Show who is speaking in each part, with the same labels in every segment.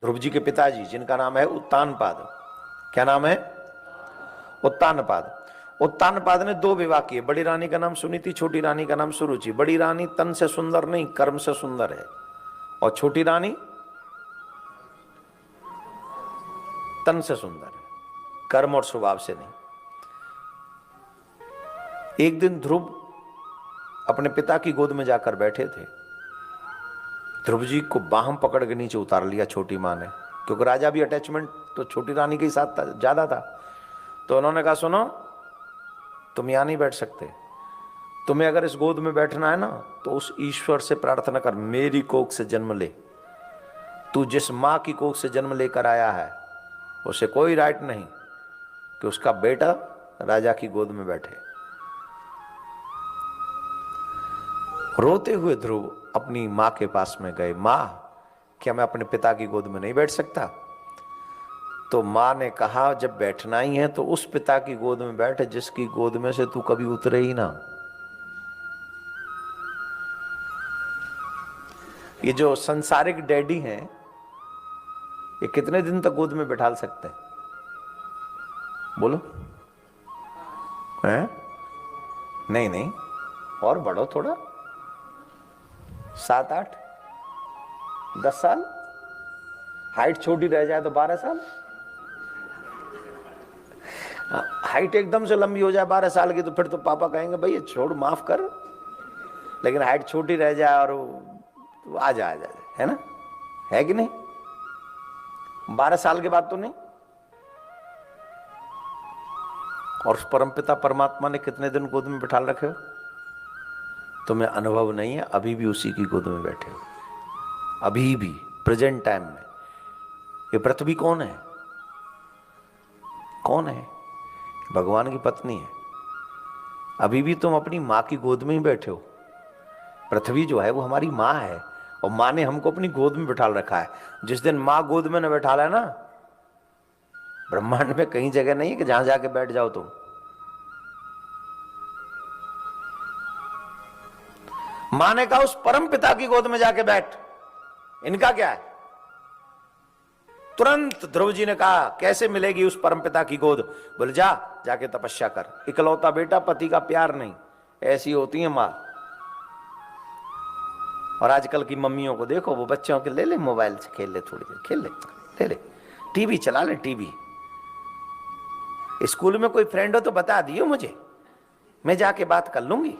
Speaker 1: ध्रुव जी के पिताजी, जिनका नाम है उत्तानपाद। क्या नाम है? उत्तानपाद। उत्तानपाद ने 2 विवाह किए। बड़ी रानी का नाम सुनीति, छोटी रानी का नाम सुरुचि। बड़ी रानी तन से सुंदर नहीं, कर्म से सुंदर है, और छोटी रानी तन से सुंदर है, कर्म और स्वभाव से नहीं। एक दिन ध्रुव अपने पिता की गोद में जाकर बैठे थे। ध्रुव जी को बाहम पकड़ के नीचे उतार लिया छोटी माँ ने, क्योंकि राजा भी अटैचमेंट तो छोटी रानी के साथ ज्यादा था। तो उन्होंने कहा, सुनो, तुम यहां नहीं बैठ सकते, तुम्हें अगर इस गोद में बैठना है ना तो उस ईश्वर से प्रार्थना कर, मेरी कोख से जन्म ले। तू जिस मां की कोख से जन्म लेकर आया है उसे कोई राइट नहीं कि उसका बेटा राजा की गोद में बैठे। रोते हुए ध्रुव अपनी मां के पास में गए। मां, क्या मैं अपने पिता की गोद में नहीं बैठ सकता? तो मां ने कहा, जब बैठना ही है तो उस पिता की गोद में बैठ जिसकी गोद में से तू कभी उतरे ही ना। ये जो संसारिक डैडी हैं, ये कितने दिन तक गोद में बैठा सकते हैं? बोलो। हैं? नहीं नहीं, और बढ़ो थोड़ा, 7, 8, 10 साल। हाइट छोटी रह जाए तो 12 साल। हाइट एकदम से लंबी हो जाए 12 साल की तो फिर तो पापा कहेंगे, भैया छोड़, माफ कर। लेकिन हाइट छोटी रह जाए और तो आ जाए, है ना? है कि नहीं? 12 साल के बाद तो नहीं। और परमपिता परमात्मा ने कितने दिन गोद में बिठा रखे हो? तुम्हें अनुभव नहीं है, अभी भी उसी की गोद में बैठे हो, अभी भी प्रेजेंट टाइम में। ये पृथ्वी कौन है? कौन है? भगवान की पत्नी है। अभी भी तुम अपनी मां की गोद में ही बैठे हो। पृथ्वी जो है वो हमारी मां है, और मां ने हमको अपनी गोद में बिठा रखा है। जिस दिन मां गोद में न बैठा है ना, ब्रह्मांड में कहीं जगह नहीं है कि जहां जाके बैठ जाओ तुम। मां ने कहा, उस परम पिता की गोद में जाके बैठ। इनका क्या है? तुरंत ध्रुव जी ने कहा, कैसे मिलेगी उस परमपिता की गोद? बोले, जाके तपस्या कर। इकलौता बेटा, पति का प्यार नहीं, ऐसी होती है मां। और आजकल की मम्मियों को देखो, वो बच्चों के ले ले मोबाइल से खेल ले, थोड़ी देर खेल ले, ले टीवी चला ले, टीवी। स्कूल में कोई फ्रेंड हो तो बता दियो मुझे, मैं जाके बात कर लूंगी।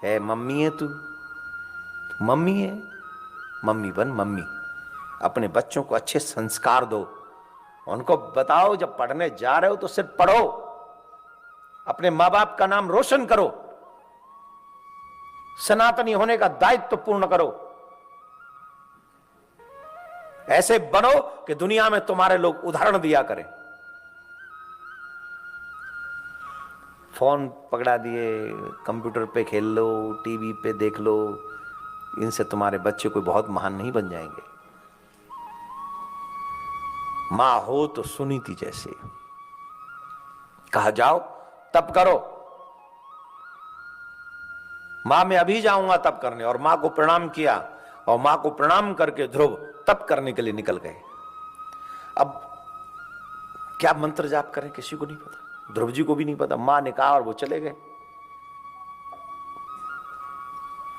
Speaker 1: है मम्मी है तू, मम्मी है, मम्मी बन मम्मी। अपने बच्चों को अच्छे संस्कार दो, उनको बताओ जब पढ़ने जा रहे हो तो सिर्फ पढ़ो, अपने मां बाप का नाम रोशन करो, सनातनी होने का दायित्व पूर्ण करो। ऐसे बनो कि दुनिया में तुम्हारे लोग उदाहरण दिया करें। फोन पकड़ा दिए, कंप्यूटर पे खेल लो, टीवी पे देख लो, इनसे तुम्हारे बच्चे कोई बहुत महान नहीं बन जाएंगे। मां हो तो सुनीति जैसे, कहा जाओ तप करो। मां, मैं अभी जाऊंगा तप करने। और मां को प्रणाम किया, और मां को प्रणाम करके ध्रुव तप करने के लिए निकल गए। अब क्या मंत्र जाप करें किसी को नहीं पता, ध्रुव जी को भी नहीं पता। मां ने कहा और वो चले गए।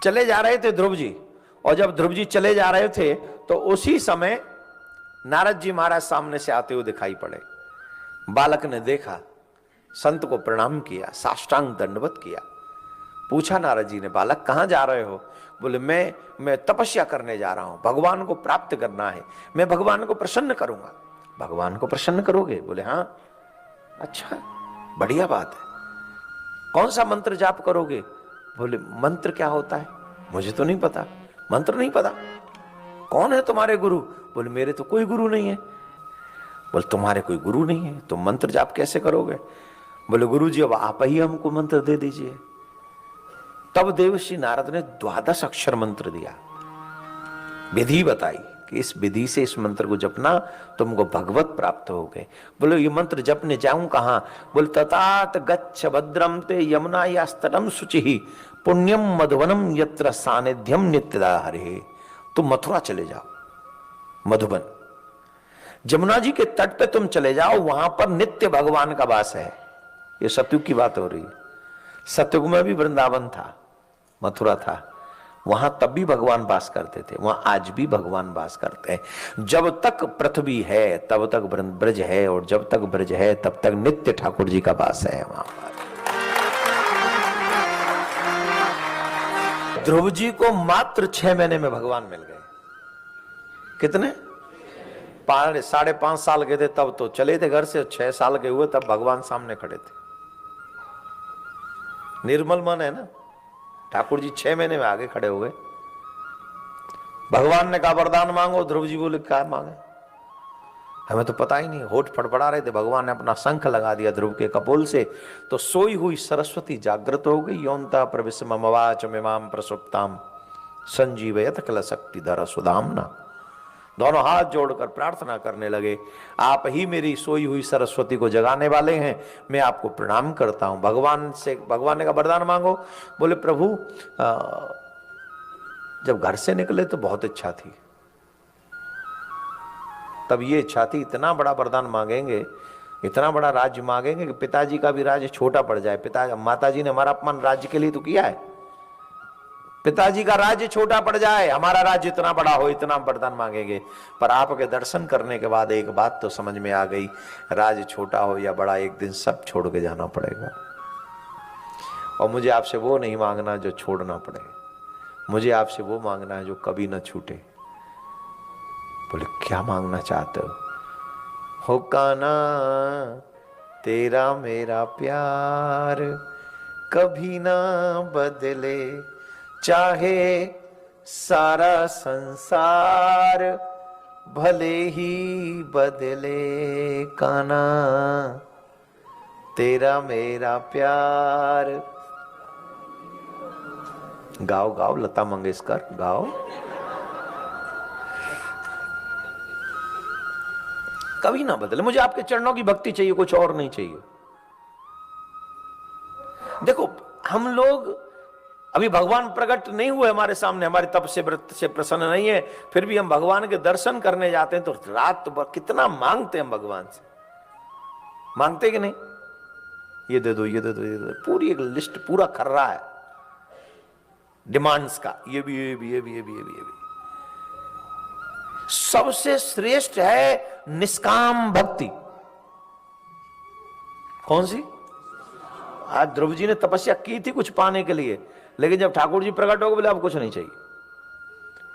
Speaker 1: चले जा रहे थे ध्रुव जी, और जब ध्रुव जी चले जा रहे थे तो उसी समय नारद जी महाराज सामने से आते हुए दिखाई पड़े। बालक ने देखा, संत को प्रणाम किया, साष्टांग दंडवत किया। पूछा नारद जी ने, बालक कहां जा रहे हो? बोले, मैं तपस्या करने जा रहा हूं, भगवान को प्राप्त करना है, मैं भगवान को प्रसन्न करूंगा। भगवान को प्रसन्न करोगे? बोले, हाँ। अच्छा, बढ़िया बात है। कौन सा मंत्र जाप करोगे? बोले, मंत्र क्या होता है? मुझे तो नहीं पता, मंत्र नहीं पता। कौन है तुम्हारे गुरु? बोले, मेरे तो कोई गुरु नहीं है। बोले, तुम्हारे कोई गुरु नहीं है तो मंत्र जाप कैसे करोगे? बोले, गुरु जी अब आप ही हमको मंत्र दे दीजिए। तब देवर्षि नारद ने 12 अक्षर मंत्र दिया, विधि बताई कि इस विधि से इस मंत्र को जपना तुमको भगवत प्राप्त हो गए। बोले, ये मंत्र जपने जाऊं कहां? बोले, ततात गच्छ भद्रम ते यमुना यास्तटम शुचि पुण्यम मधुवनम यत्र सानिध्यम नित्यदा हरे। तुम मथुरा चले जाओ, मधुबन, जमुना जी के तट पे तुम चले जाओ, वहां पर नित्य भगवान का वास है। ये सतयुग की बात हो रही है। सतयुग में भी वृंदावन था, मथुरा था, वहां तब भी भगवान वास करते थे, वहां आज भी भगवान वास करते हैं। जब तक पृथ्वी है तब तक ब्रज है, और जब तक ब्रज है तब तक नित्य ठाकुर जी का वास है वहां पर। ध्रुव जी को मात्र 6 महीने में भगवान मिल गए। कितने? 5.5 साल के थे तब तो चले थे घर से, 6 साल के हुए तब भगवान सामने खड़े थे। निर्मल मन है ना, ठाकुर जी 6 महीने में आगे खड़े हो गए। भगवान ने कहा वरदान मांगो, ध्रुव जी बोले क्या मांगे, हमें तो पता ही नहीं। होठ फड़फड़ा रहे थे, भगवान ने अपना शंख लगा दिया ध्रुव के कपोल से, तो सोई हुई सरस्वती जागृत हो गई। यौनता प्रविस्मवाच मिमाम प्रसुप्ताम संजीवयत कल शक्तिधर सुदाम्ना। दोनों हाथ जोड़कर प्रार्थना करने लगे, आप ही मेरी सोई हुई सरस्वती को जगाने वाले हैं, मैं आपको प्रणाम करता हूं। भगवान ने कहा वरदान मांगो। बोले प्रभु जब घर से निकले तो बहुत इच्छा थी, तब ये इच्छा थी इतना बड़ा वरदान मांगेंगे, इतना बड़ा राज्य मांगेंगे कि पिताजी का भी राज्य छोटा पड़ जाए। माताजी ने हमारा अपमान राज्य के लिए तो किया है, पिताजी का राज्य छोटा पड़ जाए, हमारा राज्य इतना बड़ा हो, इतना वरदान मांगेंगे। पर आपके दर्शन करने के बाद एक बात तो समझ में आ गई, राज्य छोटा हो या बड़ा, एक दिन सब छोड़ के जाना पड़ेगा। और मुझे आपसे वो नहीं मांगना जो छोड़ना पड़े, मुझे आपसे वो मांगना है जो कभी ना छूटे। बोले क्या मांगना चाहते हो कान्हा, तेरा मेरा प्यार कभी ना बदले, चाहे सारा संसार भले ही बदले। कान्हा तेरा मेरा प्यार। गाओ गाओ लता मंगेशकर गाओ। कभी ना बदले, मुझे आपके चरणों की भक्ति चाहिए, कुछ और नहीं चाहिए। देखो हम लोग अभी भगवान प्रकट नहीं हुए हमारे सामने, हमारे तप से व्रत से प्रसन्न नहीं है, फिर भी हम भगवान के दर्शन करने जाते हैं तो रात भर कितना मांगते हैं भगवान से, मांगते कि नहीं? ये दे दो, ये दे दो, ये दे दो, पूरी एक लिस्ट, पूरा खर्रा है डिमांड्स का, ये भी ये भी ये भी ये भी ये भी ये भी। सबसे श्रेष्ठ है निष्काम भक्ति। कौन सी? आज ध्रुव जी ने तपस्या की थी कुछ पाने के लिए, लेकिन जब ठाकुर जी प्रकट हो गए बोले अब कुछ नहीं चाहिए।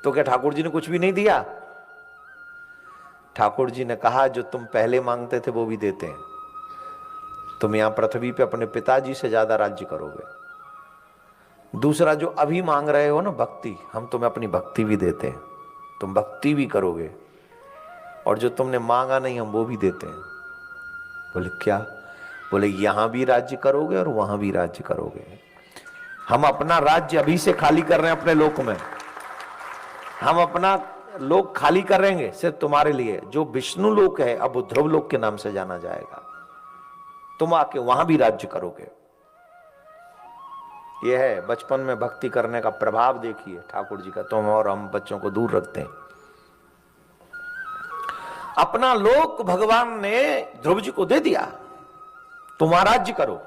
Speaker 1: तो क्या ठाकुर जी ने कुछ भी नहीं दिया? ठाकुर जी ने कहा जो तुम पहले मांगते थे वो भी देते हैं, तुम यहां पृथ्वी पे अपने पिताजी से ज्यादा राज्य करोगे। दूसरा जो अभी मांग रहे हो ना भक्ति, हम तुम्हें अपनी भक्ति भी देते हैं, तुम भक्ति भी करोगे, और जो तुमने मांगा नहीं हम वो भी देते हैं। बोले क्या? बोले यहां भी राज्य करोगे और वहां भी राज्य करोगे। हम अपना राज्य अभी से खाली कर रहे हैं अपने लोक में, हम अपना लोक खाली करेंगे सिर्फ तुम्हारे लिए। जो विष्णु लोक है अब वो ध्रुव लोक के नाम से जाना जाएगा, तुम आके वहां भी राज्य करोगे। यह है बचपन में भक्ति करने का प्रभाव। देखिए ठाकुर जी का तुम और हम बच्चों को दूर रखते हैं। अपना लोक भगवान ने ध्रुव जी को दे दिया, तुम राज्य करो।